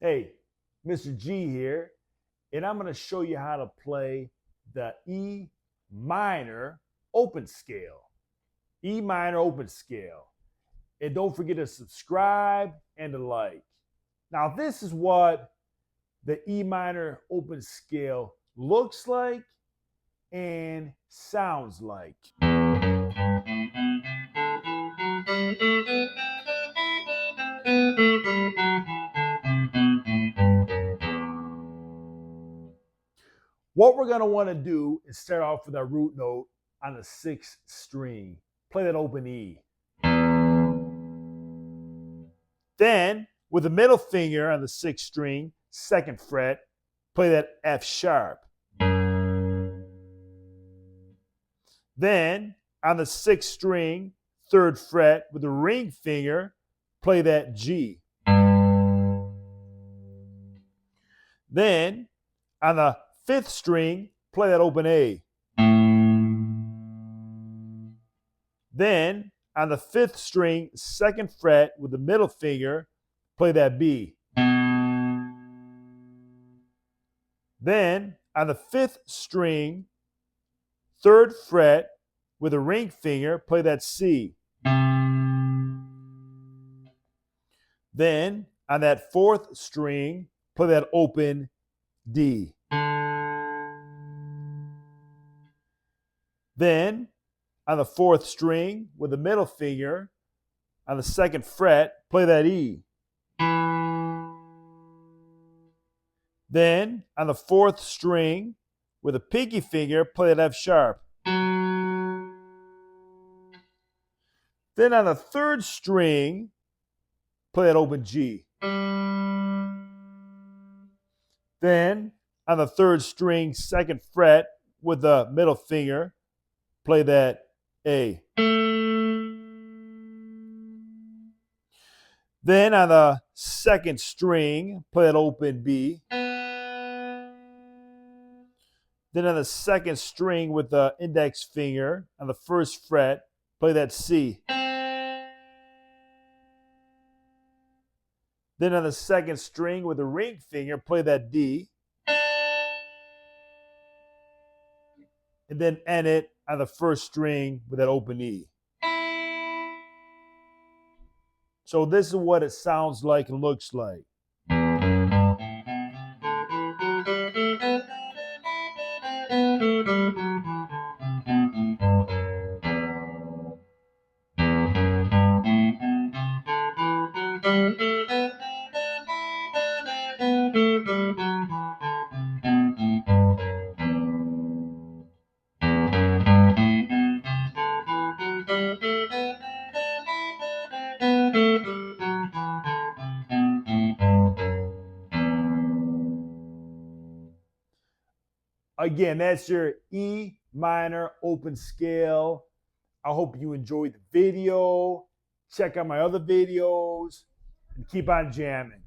Hey, Mr. G here, and I'm going to show you how to play the E minor open scale. E minor open scale. And don't forget to subscribe and to like. Now, this is what the E minor open scale looks like and sounds like. What we're going to want to do is start off with our root note on the 6th string. Play that open E. Then, with the middle finger on the 6th string, 2nd fret, play that F sharp. Then, on the 6th string, 3rd fret, with the ring finger, play that G. Then, on the 5th string, play that open A. Then, on the 5th string, 2nd fret, with the middle finger, play that B. Then, on the 5th string, 3rd fret, with the ring finger, play that C. Then, on that 4th string, play that open D. Then, on the 4th string, with the middle finger, on the 2nd fret, play that E. Then, on the 4th string, with a pinky finger, play that F sharp. Then, on the 3rd string, play that open G. Then, on the 3rd string, 2nd fret, with the middle finger, play that A. Then, on the 2nd string, play that open B. Then, on the 2nd string, with the index finger, on the 1st fret, play that C. Then, on the 2nd string, with the ring finger, play that D. And then end it on the 1st string with that open E. So this is what it sounds like and looks like. Again, that's your E minor open scale. I hope you enjoyed the video. Check out my other videos and keep on jamming.